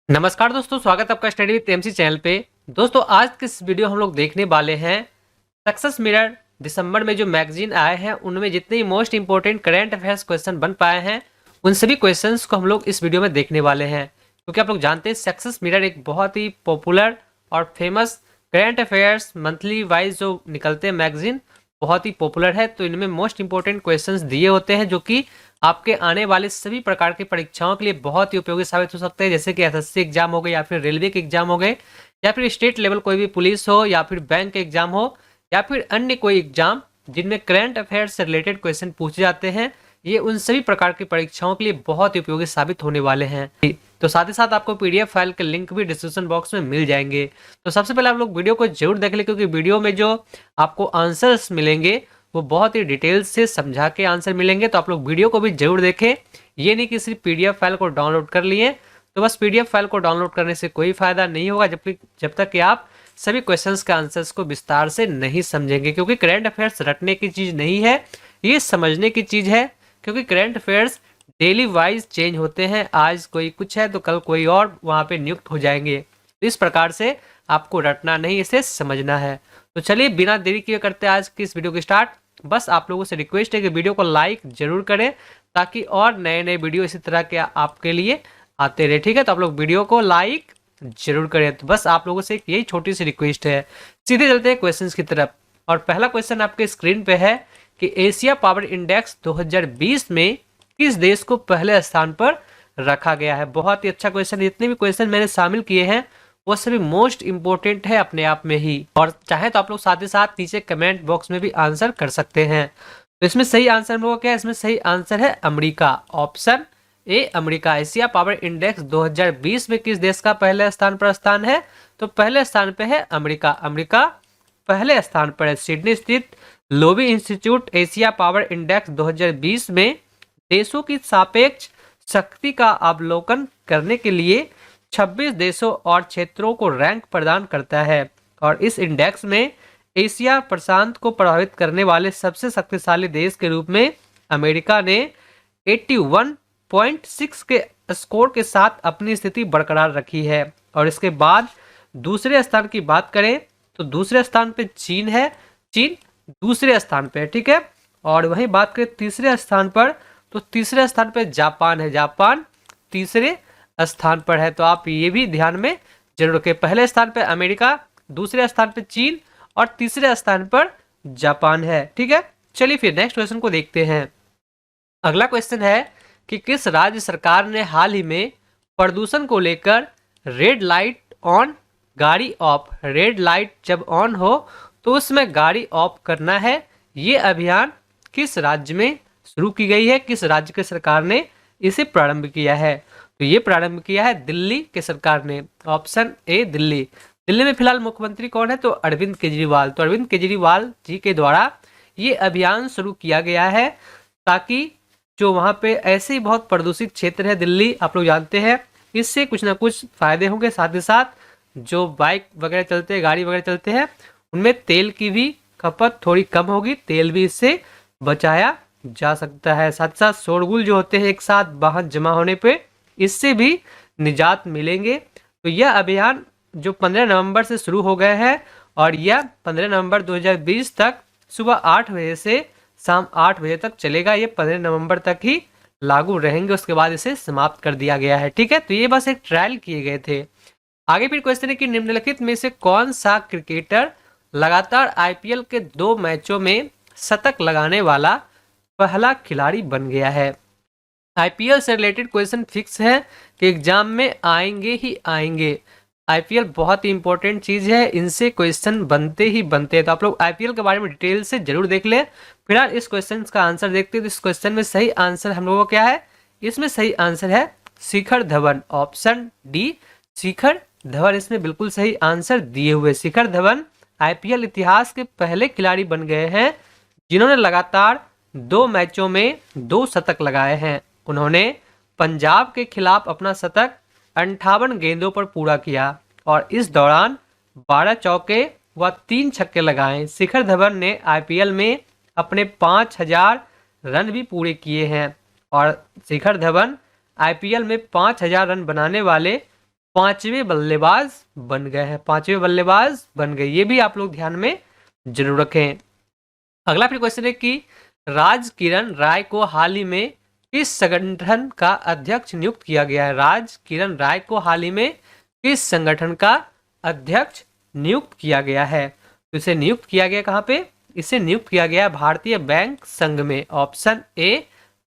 नमस्कार दोस्तों, स्वागत है आपका स्टडी विद एमसी चैनल पे। दोस्तों आज के इस वीडियो हम लोग देखने वाले हैं सक्सेस मिरर दिसंबर में जो मैगजीन आए हैं उनमें जितने most important current affairs question बन पाए हैं उन सभी क्वेश्चंस को हम लोग इस वीडियो में देखने वाले हैं। क्योंकि आप लोग जानते हैं सक्सेस मिरर एक बहुत ही पॉपुलर और famous current affairs monthly wise जो निकलते हैं मैगजीन बहुत ही पॉपुलर है। तो इनमें मोस्ट इंपोर्टेंट क्वेश्चंस दिए होते हैं जो कि आपके आने वाले सभी प्रकार की परीक्षाओं के लिए बहुत ही उपयोगी साबित हो सकते हैं, जैसे कि एसएससी एग्जाम हो गए या फिर रेलवे के एग्जाम हो गए या फिर स्टेट लेवल कोई भी पुलिस हो या फिर बैंक के एग्जाम हो या फिर अन्य कोई एग्जाम जिनमें करंट अफेयर्स से रिलेटेड क्वेश्चन पूछे जाते हैं। ये उन सभी प्रकार की परीक्षाओं के लिए बहुत ही उपयोगी साबित होने वाले हैं। तो साथ ही साथ आपको पीडीएफ फाइल के लिंक भी डिस्क्रिप्शन बॉक्स में मिल जाएंगे। तो सबसे पहले आप लोग वीडियो को जरूर देख लें, क्योंकि वीडियो में जो आपको आंसर्स मिलेंगे वो बहुत ही डिटेल से समझा के आंसर मिलेंगे। तो आप लोग वीडियो को भी जरूर देखें। ये नहीं कि सिर्फ पीडीएफ फाइल को डाउनलोड कर लिए तो बस पीडीएफ फाइल को डाउनलोड करने से कोई फायदा नहीं होगा जब तक कि आप सभी क्वेश्चंस के आंसर्स को विस्तार से नहीं समझेंगे। क्योंकि करंट अफेयर्स रटने की चीज़ नहीं है, ये समझने की चीज़ है। क्योंकि current affairs daily wise change होते हैं, आज कोई कुछ है तो कल कोई और वहाँ पे नियुक्त हो जाएंगे। इस प्रकार से आपको रटना नहीं, इसे समझना है। तो चलिए बिना देरी किए करते हैं आज की इस वीडियो की स्टार्ट। बस आप लोगों से रिक्वेस्ट है कि वीडियो को लाइक जरूर करें ताकि और नए नए वीडियो इसी तरह के आपके लिए आते रहे। ठीक है, तो आप लोग वीडियो को लाइक जरूर करें। तो बस आप लोगों से यही छोटी सी रिक्वेस्ट है। सीधे चलते हैं क्वेश्चंस की तरफ। और पहला क्वेश्चन आपके स्क्रीन पे है कि एशिया पावर इंडेक्स 2020 में किस देश को पहले स्थान पर रखा गया है। बहुत ही अच्छा क्वेश्चन। जितने भी क्वेश्चन मैंने शामिल किए हैं वो सभी मोस्ट इंपोर्टेंट है अपने आप में ही। और चाहे तो आप लोग साथ ही साथ नीचे कमेंट बॉक्स में भी आंसर कर सकते हैं। तो इसमें सही आंसर हम लोगों का क्या है? इसमें सही आंसर है America. Option A America. Asia power index 2020 में किस देश का पहले स्थान पर स्थान है? तो पहले स्थान पे है अमेरिका। अमेरिका पहले स्थान पर है। सिडनी स्थित lobby institute Asia power index 2020 में देशों की सापेक्ष शक्ति का अवलोकन करने के लिए 26 देशों और क्षेत्रों को रैंक प्रदान करता है। और इस इंडेक्स में एशिया प्रशांत को प्रभावित करने वाले सबसे शक्तिशाली देश के रूप में अमेरिका ने 81.6 के स्कोर के साथ अपनी स्थिति बरकरार रखी है। और इसके बाद दूसरे स्थान की बात करें तो दूसरे स्थान पे चीन है। चीन दूसरे स्थान पे है, ठीक है। और वहीं बात करें तीसरे स्थान पर तो तीसरे स्थान पे जापान है। जापान तीसरे स्थान पर है। तो आप ये भी ध्यान में जरूर रखें। पहले स्थान पर अमेरिका, दूसरे स्थान पर चीन और तीसरे स्थान पर जापान है, ठीक है। चलिए फिर नेक्स्ट क्वेश्चन को देखते हैं। अगला क्वेश्चन है कि किस राज्य सरकार ने हाल ही में प्रदूषण को लेकर रेड लाइट ऑन गाड़ी ऑफ, रेड लाइट जब ऑन हो तो उसमें गाड़ी ऑफ करना है, ये अभियान किस राज्य में शुरू की गई है? किस राज्य की सरकार ने इसे प्रारंभ किया है? तो ये प्रारंभ किया है दिल्ली के सरकार ने। Option A Delhi. दिल्ली में फिलहाल मुख्यमंत्री कौन है? तो अरविंद केजरीवाल। तो अरविंद केजरीवाल जी के द्वारा ये अभियान शुरू किया गया है ताकि जो वहाँ पे ऐसे ही बहुत प्रदूषित क्षेत्र है दिल्ली, आप लोग जानते हैं, इससे कुछ ना कुछ फायदे होंगे। साथ ही साथ जो बाइक वगैरह चलते हैं, गाड़ी वगैरह चलते हैं, उनमें तेल की भी खपत थोड़ी कम होगी, तेल भी इससे बचाया जा सकता है। साथ ही साथ शोरगुल जो होते हैं एक साथ वाहन जमा होने पे, इससे भी निजात मिलेंगे। तो यह अभियान जो 15 नवंबर से शुरू हो गए हैं और यह 15 नवंबर 2020 तक सुबह 8 बजे से शाम 8 बजे तक चलेगा। ये 15 नवंबर तक ही लागू रहेंगे, उसके बाद इसे समाप्त कर दिया गया है, ठीक है। तो ये बस एक ट्रायल किए गए थे। आगे फिर क्वेश्चन है कि निम्नलिखित में से कौन सा क्रिकेटर लगातार आईपीएल के 2 मैचों में शतक लगाने वाला पहला खिलाड़ी बन गया है? आईपीएल से रिलेटेड क्वेश्चन फिक्स है कि एग्जाम में आएंगे ही आएंगे। आईपीएल बहुत ही इंपॉर्टेंट चीज़ है, इनसे क्वेश्चन बनते ही बनते हैं। तो आप लोग आईपीएल के बारे में डिटेल से जरूर देख लें। फिलहाल इस क्वेश्चन का आंसर देखते हैं। तो इस क्वेश्चन में सही आंसर हम लोगों को क्या है? इसमें सही आंसर है शिखर धवन। ऑप्शन डी शिखर धवन इसमें बिल्कुल सही आंसर दिए हुए। शिखर धवन आईपीएल इतिहास के पहले खिलाड़ी बन गए हैं जिन्होंने लगातार 2 मैचों में 2 शतक लगाए हैं। उन्होंने पंजाब के खिलाफ अपना शतक 58 गेंदों पर पूरा किया और इस दौरान 12 चौके व 3 छक्के लगाए। शिखर धवन ने आईपीएल में अपने 5000 रन भी पूरे किए हैं और शिखर धवन आईपीएल में 5000 रन बनाने वाले 5वें बल्लेबाज बन गए हैं, 5वें बल्लेबाज बन गए। ये भी आप लोग ध्यान में जरूर रखें। अगला फिर क्वेश्चन है कि राज किरण राय को हाल ही में किस संगठन का अध्यक्ष नियुक्त किया गया है? राज किरण राय को हाल ही में किस संगठन का अध्यक्ष नियुक्त किया गया है? तो इसे नियुक्त किया गया कहाँ पे? इसे नियुक्त किया गया भारतीय बैंक संघ में। ऑप्शन ए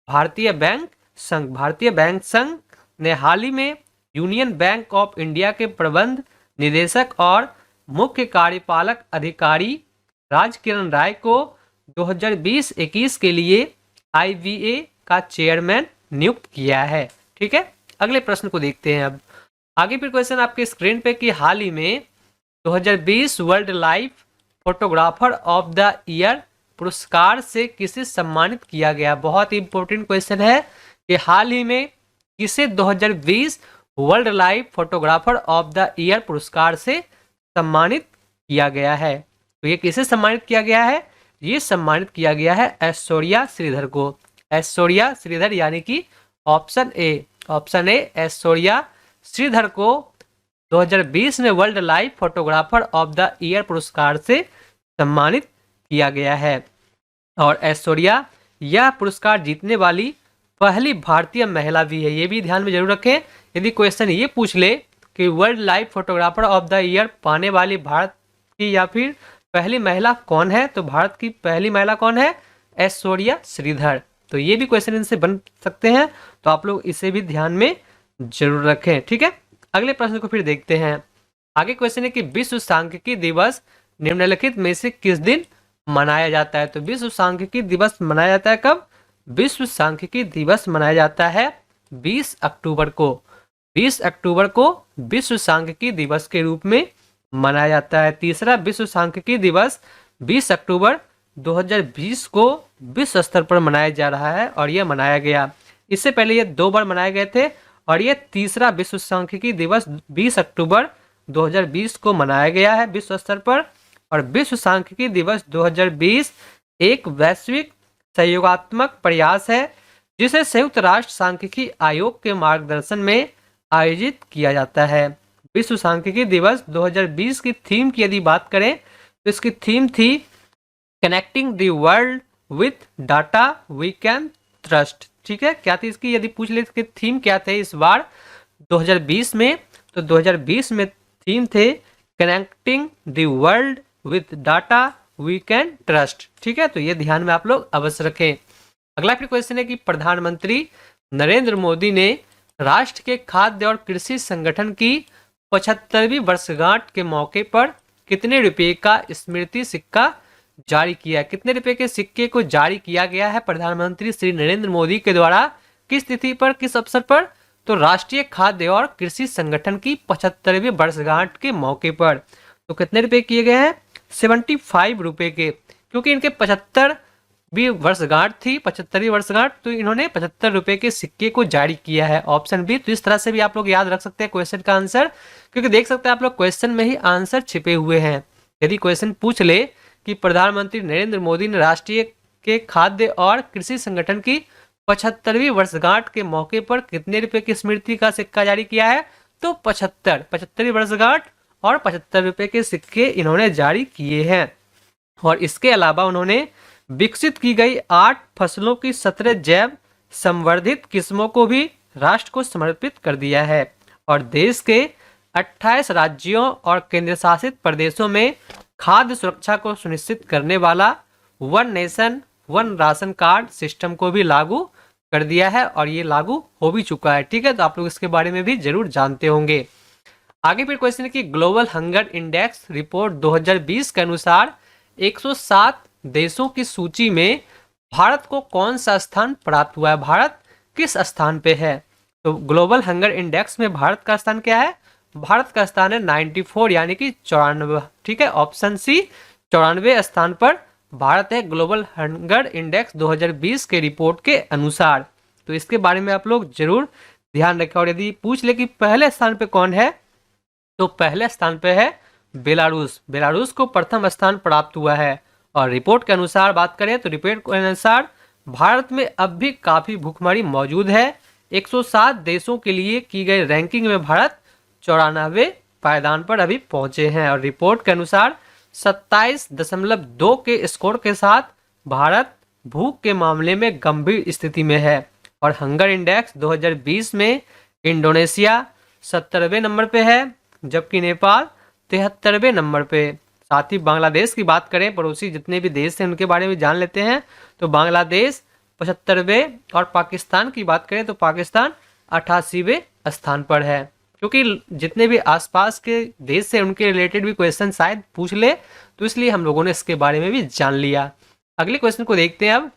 भारतीय बैंक संघ। भारतीय बैंक संघ ने हाल ही में यूनियन बैंक ऑफ इंडिया के प्रबंध निदेशक और मुख्य कार्यपालक अधिकारी राज किरण राय को 2020-21 के लिए IBA का चेयरमैन नियुक्त किया है। ठीक है, अगले प्रश्न को देखते हैं। अब आगे फिर क्वेश्चन आपके स्क्रीन पे कि हाल ही में 2020 world life photographer of the year पुरस्कार से किसे सम्मानित किया गया? बहुत ही इंपॉर्टेंट क्वेश्चन है कि हाल ही में किसे 2020 world life photographer of the year पुरस्कार से सम्मानित किया गया है? तो ये किसे सम्मानित किया गया है? ये सम्मानित किया गया है ऐश्वर्या श्रीधर को। ऐश्वर्या श्रीधर यानी कि ऑप्शन ए ऐश्वर्या श्रीधर को 2020 में world life photographer of the year पुरस्कार से सम्मानित किया गया है। और ऐश्वर्या यह पुरस्कार जीतने वाली पहली भारतीय महिला भी है। ये भी ध्यान में जरूर रखें। यदि क्वेश्चन ये पूछ ले कि world life photographer of the year पाने वाली भारत की या फिर पहली महिला कौन है, तो भारत की पहली महिला कौन है? ऐश्वर्या श्रीधर। तो ये भी क्वेश्चन इनसे बन सकते हैं, तो आप लोग इसे भी ध्यान में जरूर रखें। ठीक है, अगले प्रश्न को फिर देखते हैं। आगे क्वेश्चन है कि विश्व सांख्यिकी दिवस निम्नलिखित में से किस दिन मनाया जाता है? तो विश्व सांख्यिकी दिवस मनाया जाता है कब? विश्व सांख्यिकी दिवस मनाया जाता है 20 अक्टूबर को। 20 अक्टूबर को विश्व सांख्यिकी दिवस के रूप में मनाया जाता है। तीसरा विश्व सांख्यिकी दिवस 20 अक्टूबर 2020 को विश्व स्तर पर मनाया जा रहा है और यह मनाया गया। इससे पहले ये 2 बार मनाए गए थे और ये तीसरा विश्व सांख्यिकी दिवस 20 अक्टूबर 2020 को मनाया गया है विश्व स्तर पर। और विश्व सांख्यिकी दिवस 2020 एक वैश्विक सहयोगात्मक प्रयास है जिसे संयुक्त राष्ट्र सांख्यिकी आयोग के मार्गदर्शन में आयोजित किया जाता है। विश्व सांख्यिकी दिवस 2020 की थीम की यदि बात करें तो इसकी थीम थी connecting the world with data we can trust. ठीक है, क्या थी इसकी? यदि पूछ ले इसकी थीम क्या थे इस बार 2020 में, तो 2020 में थीम थे connecting the world with data we can trust. ठीक है, तो ये ध्यान में आप लोग अवश्य रखें। अगला फिर क्वेश्चन है कि प्रधानमंत्री नरेंद्र मोदी ने राष्ट्र के खाद्य और कृषि संगठन की 75वीं वर्षगांठ के मौके पर कितने रुपए का स्मृति सिक्का जारी किया? कितने रुपए के सिक्के को जारी किया गया है प्रधानमंत्री श्री नरेंद्र मोदी के द्वारा? किस तिथि पर, किस अवसर पर? तो राष्ट्रीय खाद्य और कृषि संगठन की 75वीं वर्षगांठ के मौके पर। तो कितने रुपए किए गए हैं? 75 रुपए के, क्योंकि इनके 75वीं वर्षगांठ थी, 75वीं वर्षगांठ, तो इन्होंने 75 रुपए के सिक्के को जारी किया है। Option B. तो इस तरह से भी आप लोग याद रख सकते हैं क्वेश्चन का आंसर, क्योंकि देख सकते हैं आप लोग क्वेश्चन में ही आंसर छिपे हुए हैं। यदि क्वेश्चन पूछ ले कि प्रधानमंत्री नरेंद्र मोदी ने राष्ट्रीय के खाद्य और कृषि संगठन की 75वीं वर्षगांठ के मौके पर कितने रुपए की स्मृति का सिक्का जारी किया है, तो 75वीं वर्षगांठ और 75 रुपए के सिक्के इन्होंने जारी किए हैं। और इसके अलावा उन्होंने विकसित की गई 8 फसलों की 17 जैव संवर्धित किस्मों को भी राष्ट्र को समर्पित कर दिया है। और देश के 28 राज्यों और केंद्र शासित प्रदेशों में खाद्य सुरक्षा को सुनिश्चित करने वाला one nation one ration card system को भी लागू कर दिया है और ये लागू हो भी चुका है। ठीक है, तो आप लोग इसके बारे में भी जरूर जानते होंगे। आगे फिर क्वेश्चन है कि ग्लोबल हंगर इंडेक्स रिपोर्ट 2020 के अनुसार 107 देशों की सूची में भारत को कौन सा स्थान प्राप्त हुआ है? भारत किस स्थान पे है? तो ग्लोबल हंगर इंडेक्स में भारत का स्थान क्या है? भारत का स्थान है 94 यानी कि 94। ठीक है, ऑप्शन सी 94 स्थान पर भारत है ग्लोबल हंगर इंडेक्स 2020 के रिपोर्ट के अनुसार। तो इसके बारे में आप लोग जरूर ध्यान रखें। और यदि पूछ ले कि पहले स्थान पे कौन है, तो पहले स्थान पे है बेलारूस। बेलारूस को प्रथम स्थान प्राप्त हुआ है। और रिपोर्ट के अनुसार बात करें तो रिपोर्ट के अनुसार भारत में अब भी काफी भूखमरी मौजूद है। 107 देशों के लिए की गई रैंकिंग में भारत 94 पायदान पर अभी पहुंचे हैं। और रिपोर्ट के अनुसार 27.2 के स्कोर के साथ भारत भूख के मामले में गंभीर स्थिति में है। और हंगर इंडेक्स 2020 में इंडोनेशिया 70वें नंबर पे है, जबकि नेपाल 73वें नंबर पे। साथ ही बांग्लादेश की बात करें, पड़ोसी जितने भी देश हैं उनके बारे में जान लेते हैं। तो बांग्लादेश 75वें और पाकिस्तान की बात करें तो पाकिस्तान 88वें स्थान पर है। क्योंकि जितने भी आसपास के देश हैं उनके रिलेटेड भी क्वेश्चन शायद पूछ ले, तो इसलिए हम लोगों ने इसके बारे में भी जान लिया। अगले क्वेश्चन को देखते हैं अब।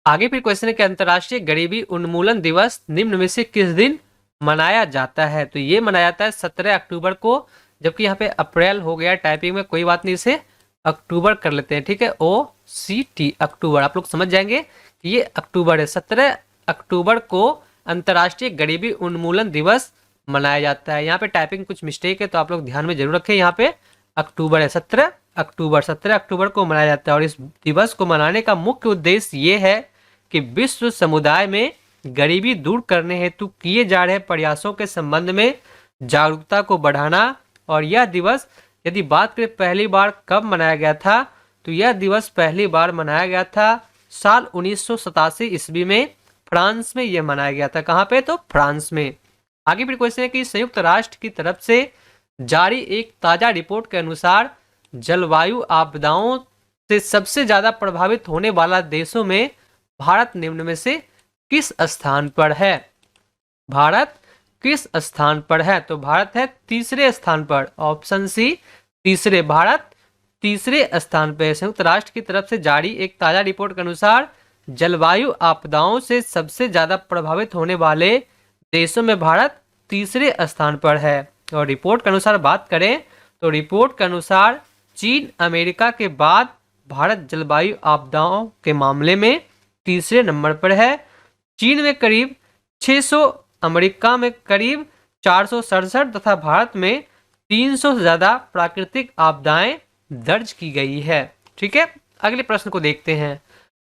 आगे फिर क्वेश्चन है कि अंतर्राष्ट्रीय गरीबी उन्मूलन दिवस निम्न में से किस दिन मनाया जाता है? तो ये मनाया जाता है 17 अक्टूबर को, जबकि यहाँ पे अप्रैल हो गया टाइपिंग में, कोई बात नहीं, इसे अक्टूबर कर लेते हैं, ठीक है। OCT अक्टूबर, आप लोग समझ जाएंगे कि ये अक्टूबर है। 17 अक्टूबर को अंतर्राष्ट्रीय गरीबी उन्मूलन दिवस मनाया जाता है। यहाँ पे टाइपिंग कुछ मिस्टेक है तो आप लोग ध्यान में जरूर रखें। यहाँ पे अक्टूबर है, 17 अक्टूबर को मनाया जाता है। और इस दिवस को मनाने का मुख्य उद्देश्य ये है कि विश्व समुदाय में गरीबी दूर करने हेतु किए जा रहे प्रयासों के संबंध में जागरूकता को बढ़ाना। और यह दिवस यदि बात करें पहली बार कब मनाया गया था, तो यह दिवस पहली बार मनाया गया था साल 1987 ईस्वी में, फ्रांस में यह मनाया गया था। कहाँ पे? तो फ्रांस में। आगे फिर क्वेश्चन है कि संयुक्त राष्ट्र की तरफ से जारी एक ताजा रिपोर्ट के अनुसार जलवायु आपदाओं से सबसे ज्यादा प्रभावित होने वाला देशों में भारत निम्न में से किस स्थान पर है? भारत किस स्थान पर है? तो भारत है तीसरे स्थान पर, ऑप्शन सी तीसरे। भारत तीसरे स्थान पर। संयुक्त राष्ट्र की तरफ से जारी एक ताजा रिपोर्ट के अनुसार जलवायु आपदाओं से सबसे ज्यादा प्रभावित होने वाले देशों में भारत तीसरे स्थान पर है। और रिपोर्ट के अनुसार बात करें तो रिपोर्ट के अनुसार चीन अमेरिका के बाद भारत जलवायु आपदाओं के मामले में तीसरे नंबर पर है। चीन में करीब 600, अमेरिका में करीब 467 तथा भारत में 300 से ज्यादा प्राकृतिक आपदाएं दर्ज की गई है। ठीक है, अगले प्रश्न को देखते हैं।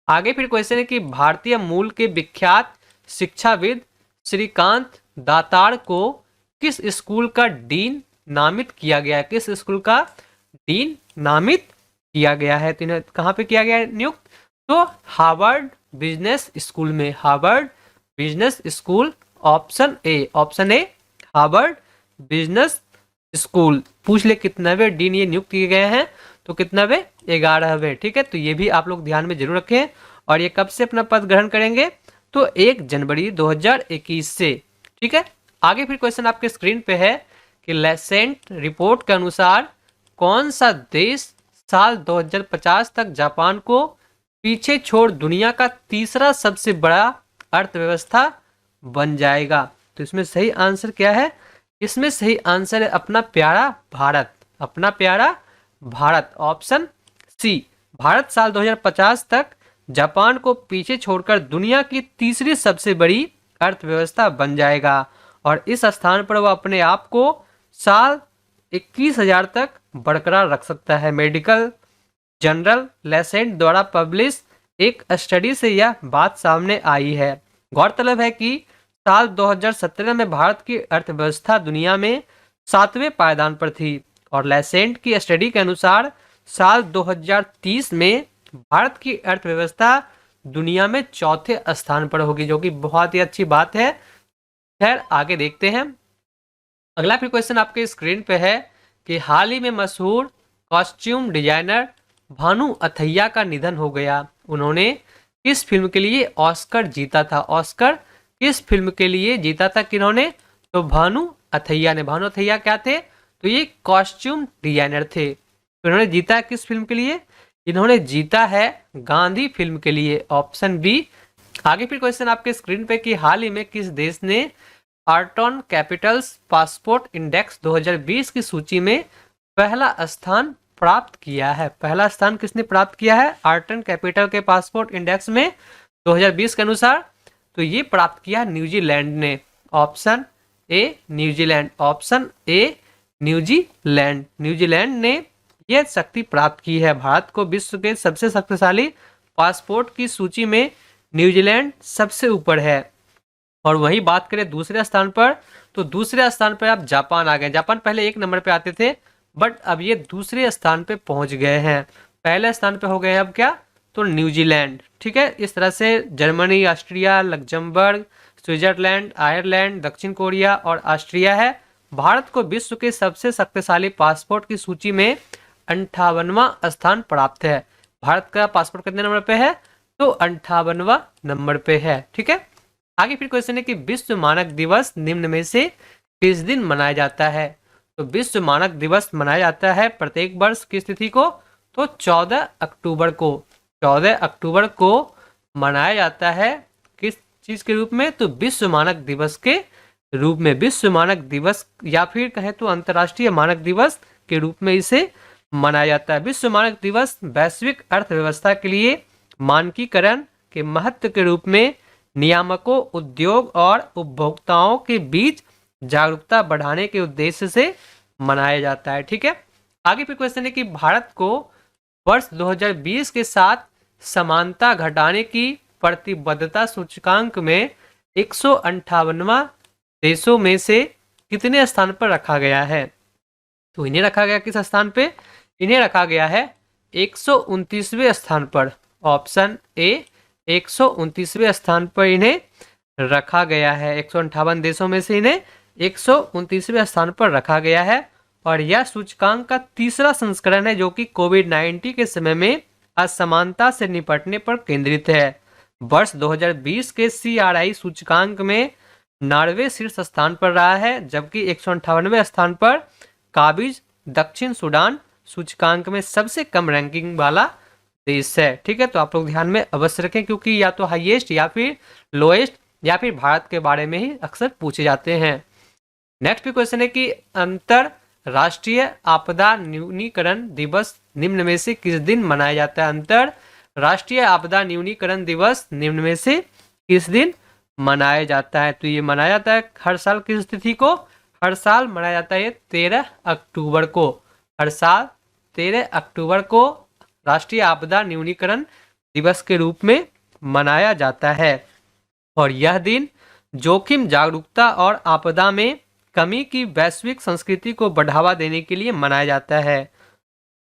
आगे फिर क्वेश्चन है कि भारतीय मूल के विख्यात शिक्षाविद श्रीकांत दातार को किस स्कूल का डीन नामित किया गया है? किस स्कूल का डीन नामित किया गया है? तो इन्हें कहाँ पे किया गया है नियुक्त? तो हार्वर्ड बिजनेस स्कूल में, Harvard business school, option A Harvard business school. पूछ ले कितनावे डीन ये नियुक्त किए गए हैं? तो कितनावे? 11वें। ठीक है, तो ये भी आप लोग ध्यान में जरूर रखें। और ये कब से अपना पद ग्रहण करेंगे? तो 1 जनवरी 2021 से। ठीक है, आगे फिर क्वेश्चन आपके स्क्रीन पे है कि लेसेंट रिपोर्ट के अनुसार कौन सा देश साल 2050 तक जापान को पीछे छोड़ दुनिया का तीसरा सबसे बड़ा अर्थव्यवस्था बन जाएगा? तो इसमें सही आंसर क्या है? इसमें सही आंसर है अपना प्यारा भारत, अपना प्यारा भारत, ऑप्शन सी। भारत साल 2050 तक जापान को पीछे छोड़कर दुनिया की तीसरी सबसे बड़ी अर्थव्यवस्था बन जाएगा। और इस स्थान पर वह अपने आप को साल 21,000 तक बरकरार रख सकता है। मेडिकल जर्नल लेसेंट द्वारा पब्लिश एक स्टडी से यह बात सामने आई है। गौरतलब है कि साल 2017 में भारत की अर्थव्यवस्था दुनिया में 7वें पायदान पर थी। और लेसेंट की स्टडी के अनुसार साल 2030 में भारत की अर्थव्यवस्था दुनिया में 4थे स्थान पर होगी, जो कि बहुत ही अच्छी बात है। खैर, आगे देखते हैं। अगला फिर क्वेश्चन आपके स्क्रीन पे है कि हाल ही में मशहूर कॉस्ट्यूम डिजाइनर भानु अथैया का निधन हो गया। उन्होंने किस फिल्म के लिए ऑस्कर जीता था? ऑस्कर किस फिल्म के लिए जीता था किन्होंने? तो भानु अथैया ने। भानु अथैया क्या थे? तो ये कॉस्ट्यूम डिजाइनर थे। तो इन्होंने जीता किस फिल्म के लिए? इन्होंने जीता है गांधी फिल्म के लिए, ऑप्शन बी। आगे फिर क्वेश्चन आपके स्क्रीन पे कि हाल ही में किस देश ने आर्टन कैपिटल्स पासपोर्ट इंडेक्स 2020 की सूची में पहला स्थान प्राप्त किया है? पहला स्थान किसने प्राप्त किया है आर्टन कैपिटल के पासपोर्ट इंडेक्स में 2020 के अनुसार? तो ये प्राप्त किया न्यूजीलैंड ने, option A New Zealand, option A New Zealand. New Zealand ने यह शक्ति प्राप्त की है। भारत को विश्व के सबसे शक्तिशाली पासपोर्ट की सूची में न्यूजीलैंड सबसे ऊपर है। और वही बात करें दूसरे स्थान पर, तो दूसरे स्थान पर आप जापान आ गए। जापान पहले 1 नंबर पे आते थे, बट अब ये दूसरे स्थान पे पहुंच गए हैं। पहले स्थान पे हो गए हैं अब क्या, तो न्यूजीलैंड। ठीक है, इस तरह से Germany, Austria, Luxembourg, Switzerland, Ireland, दक्षिण कोरिया और ऑस्ट्रिया है। भारत को विश्व के सबसे शक्तिशाली पासपोर्ट की सूची में 58वां स्थान प्राप्त है। भारत का पासपोर्ट कितने नंबर पे है, तो 58वां नंबर पे है। ठीक है, आगे फिर क्वेश्चन है कि विश्व मानक दिवस निम्न में से किस दिन मनाया जाता है। तो विश्व मानक दिवस मनाया जाता है प्रत्येक वर्ष किस तिथि को, तो 14 अक्टूबर को। 14 अक्टूबर को मनाया जाता है किस चीज के रूप में, तो विश्व मानक दिवस के रूप में। विश्व मानक दिवस या फिर कहें तो अंतर्राष्ट्रीय मानक दिवस के रूप में इसे मनाया जाता है। विश्व मानक दिवस वैश्विक अर्थव्यवस्था के लिए मानकीकरण के महत्व के रूप में नियामकों, उद्योग और उपभोक्ताओं के बीच जागरूकता बढ़ाने के उद्देश्य से मनाया जाता है। ठीक है, आगे फिर क्वेश्चन है कि भारत को वर्ष 2020 के साथ समानता घटाने की प्रतिबद्धता सूचकांक में 158वां देशों में से कितने स्थान पर रखा गया है। तो इन्हें रखा गया किस स्थान पे, इन्हें रखा गया है 129वें स्थान पर। ऑप्शन ए 129वें स्थान पर इन्हें रखा गया है। 158 देशों में से इन्हें 129वें स्थान पर रखा गया है। और यह सूचकांक का तीसरा संस्करण है जो कि कोविड-19 के समय में असमानता से निपटने पर केंद्रित है। वर्ष 2020 के CRI सूचकांक में नॉर्वे शीर्ष स्थान पर रहा है, जबकि 158वें स्थान पर काबिज दक्षिण सूडान सूचकांक में सबसे कम रैंकिंग वाला देश है। ठीक है, तो आप लोग ध्यान में अवश्य रखें क्योंकि या तो हाईएस्ट या फिर लोएस्ट या फिर भारत के बारे में ही अक्सर पूछे जाते हैं। नेक्स्ट क्वेश्चन है कि अंतरराष्ट्रीय आपदा न्यूनीकरण दिवस निम्न में से किस दिन मनाया जाता है। अंतरराष्ट्रीय आपदा न्यूनीकरण दिवस निम्न में से किस दिन मनाया जाता है। तो ये मनाया जाता है हर साल किस तिथि को, हर साल मनाया जाता है 13 अक्टूबर को। हर साल 13 अक्टूबर को राष्ट्रीय आपदा न्यूनीकरण दिवस के रूप में मनाया जाता है। और यह दिन जोखिम जागरूकता और आपदा में कमी की वैश्विक संस्कृति को बढ़ावा देने के लिए मनाया जाता है।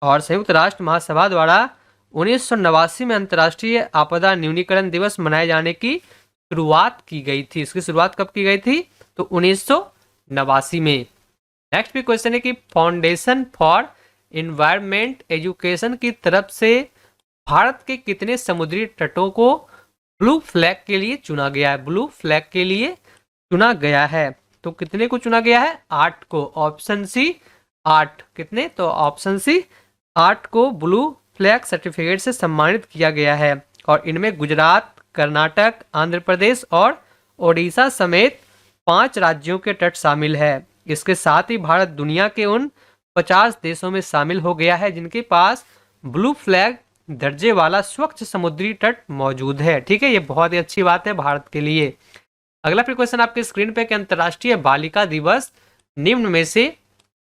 और संयुक्त राष्ट्र महासभा द्वारा 1989 में अंतर्राष्ट्रीय आपदा न्यूनीकरण दिवस मनाए जाने की शुरुआत की गई थी। इसकी शुरुआत कब की गई थी, तो 1989 में। नेक्स्ट भी क्वेश्चन है कि फाउंडेशन फॉर एनवायरमेंट एजुकेशन की तरफ से भारत के कितने समुद्री तटों को ब्लू फ्लैग के लिए चुना गया है। ब्लू फ्लैग के लिए चुना गया है, तो कितने को चुना गया है, 8 को। ऑप्शन सी 8, कितने, तो ऑप्शन सी 8 को ब्लू फ्लैग सर्टिफिकेट से सम्मानित किया गया है। और इनमें गुजरात, कर्नाटक, आंध्र प्रदेश और ओडिशा समेत 5 राज्यों के तट शामिल है। इसके साथ ही भारत दुनिया के उन 50 देशों में शामिल हो गया है जिनके पास ब्लू फ्लैग दर्जे वाला स्वच्छ समुद्री तट मौजूद है। ठीक है, ये बहुत ही अच्छी बात है भारत के लिए। अगला फिर क्वेश्चन आपके स्क्रीन पे कि अंतर्राष्ट्रीय बालिका दिवस निम्न में से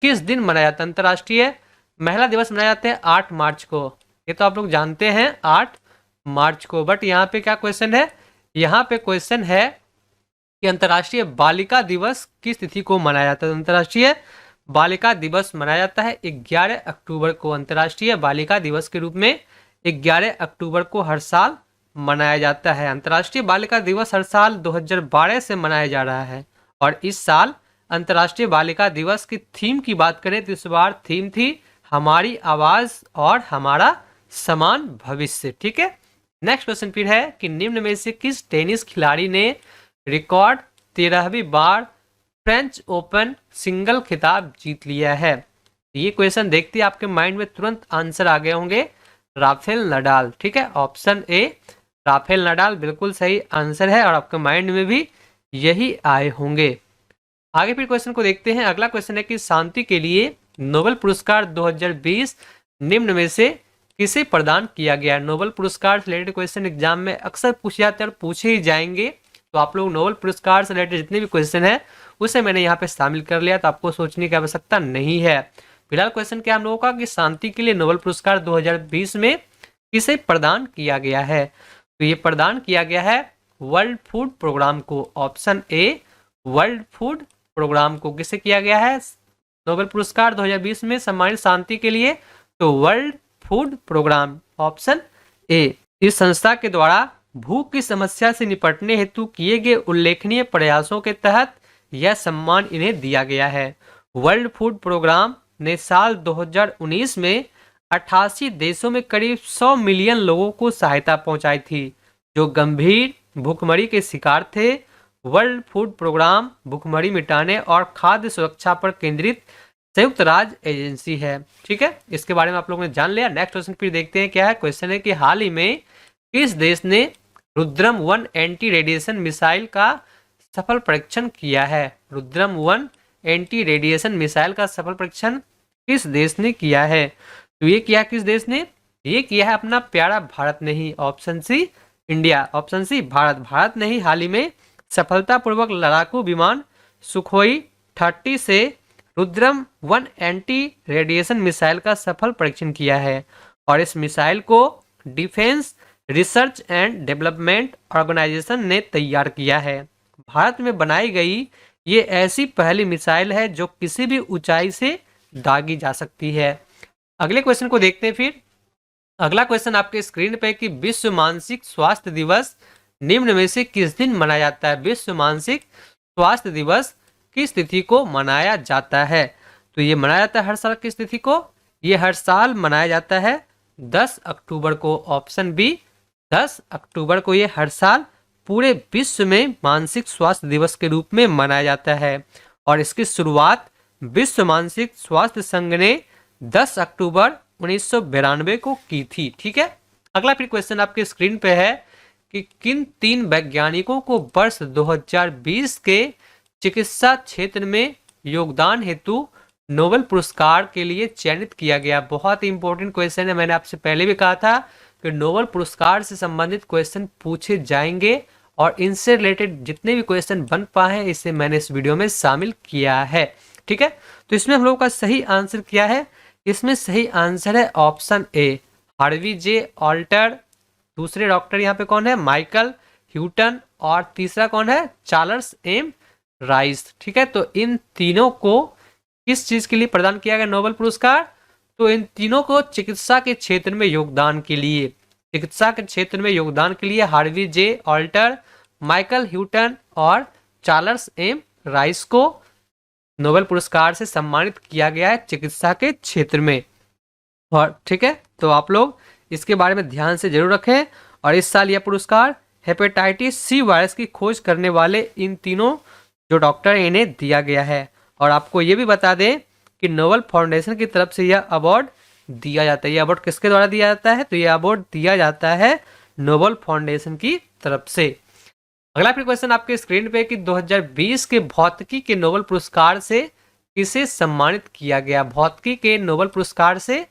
किस दिन मनाया जाता है। अंतर्राष्ट्रीय महिला दिवस मनाया जाता है 8 मार्च को। ये तो आप लोग जानते हैं 8 मार्च को, बट यहाँ पे क्या क्वेश्चन है, यहाँ पे क्वेश्चन है कि अंतर्राष्ट्रीय बालिका दिवस किस तिथि को मनाया जाता है। अंतर्राष्ट्रीय बालिका दिवस मनाया जाता है 11 अक्टूबर को। अंतर्राष्ट्रीय बालिका दिवस के रूप में 11 अक्टूबर को हर साल मनाया जाता है। अंतर्राष्ट्रीय बालिका दिवस हर साल 2012 से मनाया जा रहा है। और इस साल अंतर्राष्ट्रीय बालिका दिवस की थीम की बात करें तो इस बार थीम थी हमारी आवाज और हमारा समान भविष्य। ठीक है, नेक्स्ट क्वेश्चन फिर है कि निम्न में से किस टेनिस खिलाड़ी ने रिकॉर्ड 13वीं बार फ्रेंच ओपन सिंगल खिताब जीत लिया है। ये क्वेश्चन देखते ही आपके माइंड में तुरंत आंसर आ गए होंगे, राफेल नडाल। ठीक है, ऑप्शन ए राफेल नडाल बिल्कुल सही आंसर है और आपके माइंड में भी यही आए होंगे। आगे फिर क्वेश्चन को देखते हैं। अगला क्वेश्चन है कि शांति के लिए नोबेल पुरस्कार 2020 निम्न में से किसे प्रदान किया गया। नोबेल पुरस्कार से रिलेटेड क्वेश्चन एग्जाम में अक्सर पूछे जाते हैं और पूछे ही जाएंगे, तो आप लोग नोबेल पुरस्कार से रिलेटेड जितने भी क्वेश्चन है उसे मैंने यहाँ पे शामिल कर लिया, तो आपको सोचने की आवश्यकता नहीं है। फिलहाल क्वेश्चन क्या हम लोगों का कि शांति के लिए नोबेल पुरस्कार 2020 में किसे प्रदान किया गया है। तो ये प्रदान किया गया है वर्ल्ड फूड प्रोग्राम को। Option A world food programme को किसे किया गया है नोबेल पुरस्कार 2020 में सम्मानित शांति के लिए? तो world food programme, option A. इस संस्था के द्वारा भूख की समस्या से निपटने हेतु किए गए उल्लेखनीय प्रयासों के तहत यह सम्मान इन्हें दिया गया है। वर्ल्ड फूड प्रोग्राम ने साल 2019 में 88 देशों में करीब 100 मिलियन लोगों को सहायता पहुंचाई थी जो गंभीर भूखमरी के शिकार थे। वर्ल्ड फूड प्रोग्राम भूखमरी मिटाने और खाद्य सुरक्षा पर केंद्रित संयुक्त राज्य एजेंसी है। ठीक है, इसके बारे में आप लोगों ने जान लिया। नेक्स्ट क्वेश्चन फिर देखते हैं क्या है। क्वेश्चन है कि हाल ही में किस देश ने रुद्रम 1 एंटी रेडिएशन मिसाइल का सफल परीक्षण किया है? रुद्रम 1 एंटी रेडिएशन मिसाइल का सफल परीक्षण किस देश ने किया है? तो ये किया किस देश ने? ये किया है अपना प्यारा भारत ने ही। Option C India, option C Bharat. Bharat ने ही हाल ही में सफलतापूर्वक लड़ाकू विमान सुखोई 30 से रुद्रम 1 एंटी रेडिएशन मिसाइल का सफल परीक्षण किया है और इस मिसाइल को defence research and development organisation ने तैयार किया है। भारत में बनाई गई ये ऐसी पहली मिसाइल है जो किसी भी ऊंचाई से दागी जा सकती है। अगले क्वेश्चन को देखते हैं फिर। अगला क्वेश्चन आपके स्क्रीन पे कि विश्व मानसिक स्वास्थ्य दिवस निम्न में से किस दिन मनाया जाता है? विश्व मानसिक स्वास्थ्य दिवस किस तिथि को मनाया जाता है? तो ये मनाया जाता है हर साल किस तिथि को? ये हर साल मनाया जाता है 10 अक्टूबर को। ऑप्शन बी 10 अक्टूबर को ये हर साल पूरे विश्व में मानसिक स्वास्थ्य दिवस के रूप में मनाया जाता है और इसकी शुरुआत विश्व मानसिक स्वास्थ्य संघ ने 10 अक्टूबर 1992 को की थी। ठीक है, अगला फिर क्वेश्चन आपके स्क्रीन पे है कि किन 3 वैज्ञानिकों को वर्ष 2020 के चिकित्सा क्षेत्र में योगदान हेतु नोबेल पुरस्कार के लिए चयनित किया गया? बहुत ही इंपॉर्टेंट क्वेश्चन है। मैंने आपसे पहले भी कहा था कि नोबेल पुरस्कार से संबंधित क्वेश्चन पूछे जाएंगे और इनसे रिलेटेड जितने भी क्वेश्चन बन पाए हैं इसे मैंने इस वीडियो में शामिल किया है। ठीक है, तो इसमें हम लोगों का सही आंसर क्या है? इसमें सही आंसर है option A Harvey J Alter. दूसरे डॉक्टर यहाँ पे कौन है? Michael Houghton. और तीसरा कौन है? Charles M Rice. ठीक है, तो इन तीनों को किस चीज के लिए प्रदान किया गया नोबेल पुरस्कार? तो इन तीनों को चिकित्सा के क्षेत्र में योगदान के लिए, चिकित्सा के क्षेत्र में योगदान के लिए Harvey J alter, Michael Houghton और चार्ल्स एम राइस को नोबेल पुरस्कार से सम्मानित किया गया है चिकित्सा के क्षेत्र में। और ठीक है, तो आप लोग इसके बारे में ध्यान से जरूर रखें। और इस साल यह पुरस्कार हेपेटाइटिस सी वायरस की खोज करने वाले इन तीनों जो डॉक्टर हैं इन्हें दिया गया है। और आपको ये भी बता दें कि नोबेल फाउंडेशन की तरफ से यह अवार्ड दिया जाता है। यह अवार्ड किसके द्वारा दिया जाता है? तो यह अवार्ड दिया जाता है नोबेल फाउंडेशन की तरफ से। अगला फिर क्वेश्चन आपके स्क्रीन पे कि 2020 के भौतिकी के नोबेल पुरस्कार से किसे सम्मानित किया गया? भौतिकी के नोबेल पुरस्कार से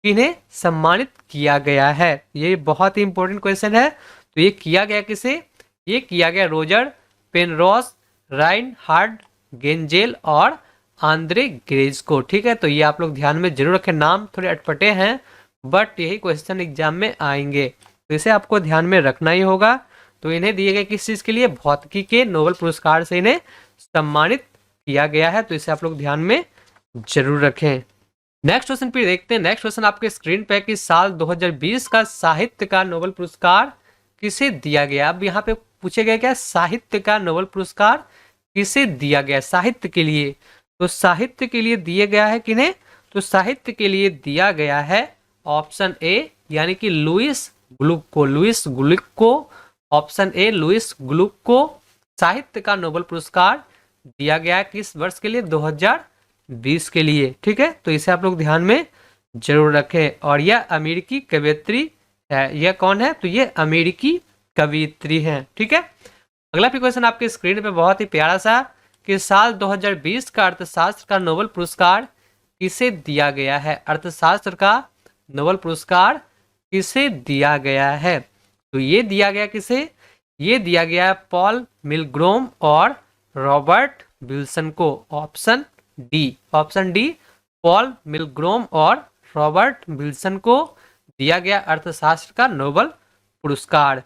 किन्हें सम्मानित किया गया है? ये बहुत ही इंपॉर्टेंट क्वेश्चन है। तो ये किया गया किसे? ये किया गया रोजर पेनरोज, राइनहार्ड गेंजेल और आंद्रे ग्रेज को। ठीक है, तो ये आप लोग ध्यान में जरूर रखें। नाम थोड़े अटपटे हैं बट यही क्वेश्चन एग्जाम में आएंगे तो इसे आपको ध्यान में रखना ही होगा। तो इन्हें दिए गए किस चीज के लिए? भौतिकी के नोबेल पुरस्कार से इन्हें सम्मानित किया गया है, तो इसे आप लोग ध्यान में जरूर रखें। नेक्स्ट क्वेश्चन फिर देखते हैं। नेक्स्ट क्वेश्चन आपके स्क्रीन पे कि साल 2020 का साहित्य का नोबेल पुरस्कार किसे दिया गया? अब यहाँ पे पूछे गए क्या? साहित्य का नोबेल पुरस्कार किसे दिया गया? साहित्य के लिए। तो साहित्य के लिए दिया गया है किन्हें? तो साहित्य के लिए दिया गया है ऑप्शन ए यानी कि लुइस ग्लुक को। लुइस ग्लुक को, ऑप्शन ए लुइस ग्लुक को साहित्य का नोबेल पुरस्कार दिया गया है किस वर्ष के लिए? 2020 के लिए। ठीक है, तो इसे आप लोग ध्यान में जरूर रखें। और यह अमेरिकी कवयित्री है। यह कौन है? तो ये अमेरिकी कवयित्री है। ठीक है, अगला फिर क्वेश्चन आपके स्क्रीन पे बहुत ही प्यारा सा कि साल 2020 का अर्थशास्त्र का नोबेल पुरस्कार किसे दिया गया है? अर्थशास्त्र का नोबेल पुरस्कार किसे दिया गया है? तो ये दिया गया किसे? ये दिया गया पॉल मिलग्रोम और रॉबर्ट विल्सन को। Option D, option D Paul Milgrom और रॉबर्ट विल्सन को दिया गया अर्थशास्त्र का नोबेल पुरस्कार।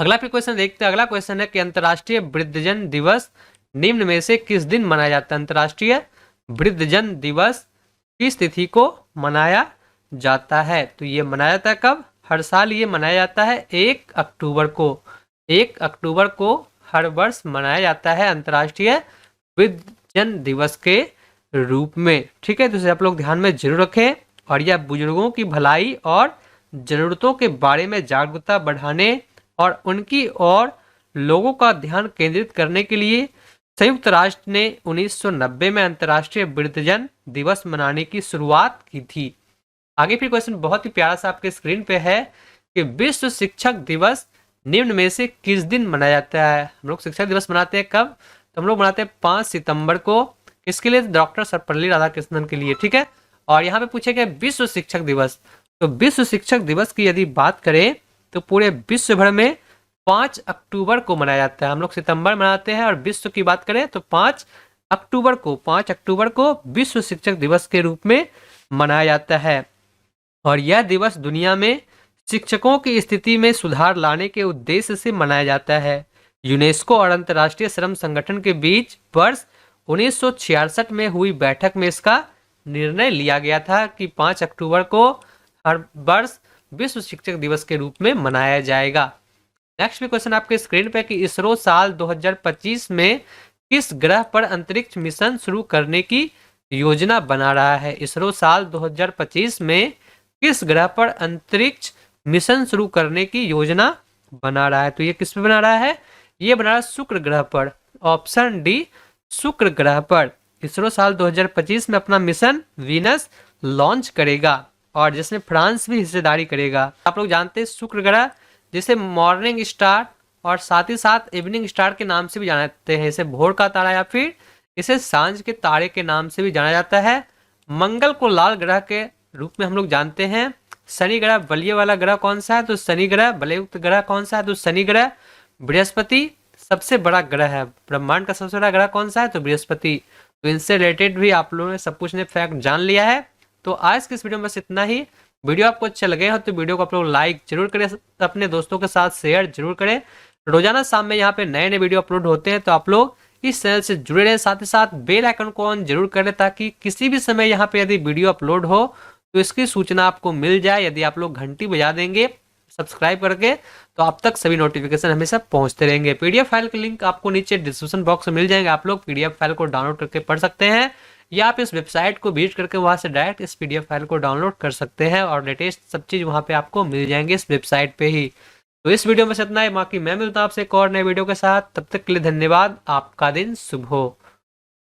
अगला फिर क्वेश्चन देखते हैं। अगला क्वेश्चन है कि अंतर्राष्ट्रीय वृद्धजन दिवस निम्न में से किस दिन मनाया जाता है। अंतर्राष्ट्रीय वृद्धजन दिवस किस तिथि को मनाया जाता है। तो ये मनाया जाता है कब, हर साल ये मनाया जाता है 1 अक्टूबर को। 1 अक्टूबर को हर वर्ष मनाया जाता है अंतर्राष्ट्रीय वृद्धजन दिवस के रूप में। ठीक है, तो इसे आप लोग ध्यान में जरूर रखें। और यह बुजुर्गों की भलाई और जरूरतों के बारे में जागरूकता बढ़ाने और उनकी और लोगों का ध्यान केंद्रित करने के लिए संयुक्त राष्ट्र ने 1990 में अंतर्राष्ट्रीय वृद्धजन दिवस मनाने की शुरुआत की थी। आगे फिर क्वेश्चन बहुत ही प्यारा सा आपके स्क्रीन पे है कि विश्व शिक्षक दिवस निम्न में से किस दिन मनाया जाता है। हम लोग शिक्षक दिवस मनाते हैं कब, तो हम लोग मनाते हैं 5 सितंबर को। किसके लिए, डॉक्टर सर्वपल्ली राधाकृष्णन के लिए। ठीक है, और यहाँ पे पूछे गए विश्व शिक्षक दिवस, तो विश्व शिक्षक दिवस की यदि बात करें तो पूरे विश्व भर में 5 अक्टूबर को मनाया जाता है। हम लोग सितंबर मनाते हैं और विश्व की बात करें तो 5 अक्टूबर को विश्व शिक्षक दिवस के रूप में मनाया जाता है। और यह दिवस दुनिया में शिक्षकों की स्थिति में सुधार लाने के उद्देश्य से मनाया जाता है। यूनेस्को और अंतर्राष्ट्रीय श्रम संगठन के बीच वर्ष 1966 में हुई बैठक में इसका निर्णय लिया गया था कि 5 अक्टूबर को हर वर्ष विश्व शिक्षक दिवस के रूप में मनाया जाएगा। नेक्स्ट भी क्वेश्चन आपके स्क्रीन पे कि इसरो साल 2025 में किस ग्रह पर अंतरिक्ष मिशन शुरू करने की योजना बना रहा है। इसरो साल 2025 में किस ग्रह पर अंतरिक्ष मिशन शुरू करने की योजना बना रहा है। तो ये किस पे बना रहा है, ये बना रहा है शुक्र ग्रह पर। ऑप्शन डी, शुक्र ग्रह पर इसरो साल 2025 में अपना मिशन वीनस लॉन्च करेगा और जिसमें फ्रांस भी हिस्सेदारी करेगा। आप लोग जानते हैं शुक्र ग्रह जिसे मॉर्निंग स्टार और साथ ही साथ इवनिंग स्टार के नाम से भी जाना जाते हैं। इसे भोर का तारा या फिर इसे सांझ के तारे के नाम से भी जाना जाता है। मंगल को लाल ग्रह के रूप में हम लोग जानते हैं। शनि ग्रह बलिए वाला ग्रह कौन सा है, तो शनि ग्रह। बलयुक्त ग्रह कौन सा है, तो शनि ग्रह। बृहस्पति सबसे बड़ा ग्रह है, ब्रह्मांड का सबसे बड़ा ग्रह कौन सा है, तो बृहस्पति। तो इनसे रिलेटेड भी आप लोगों ने सब कुछ ने फैक्ट जान लिया है। तो आज के इस वीडियो में बस इतना ही। वीडियो आपको अच्छा लगे हो तो वीडियो को आप लोग लाइक जरूर करें, अपने दोस्तों के साथ शेयर जरूर करें। रोजाना शाम में यहाँ पे नए नए वीडियो अपलोड होते हैं, तो आप लोग इस चैनल से जुड़े रहे। साथ ही साथ बेल आइकन को ऑन जरूर करें ताकि किसी भी समय यहाँ पे यदि वीडियो अपलोड हो तो इसकी सूचना आपको मिल जाए। यदि आप लोग घंटी बजा देंगे सब्सक्राइब करके तो आप तक सभी नोटिफिकेशन हमेशा पहुंचते रहेंगे। पीडीएफ फाइल के लिंक आपको नीचे डिस्क्रिप्शन बॉक्स में मिल जाएंगे। आप लोग पीडीएफ फाइल को डाउनलोड करके पढ़ सकते हैं या आप इस वेबसाइट को विजिट करके वहां से डायरेक्ट इस पीडीएफ फाइल को डाउनलोड कर सकते हैं और लेटेस्ट सब चीज वहां पे आपको मिल जाएंगे इस वेबसाइट पे ही। तो इस वीडियो में इतना ही, बाकी मैं मिलता हूं आपसे एक और नए वीडियो के साथ। तब तक के लिए धन्यवाद। आपका दिन शुभ हो।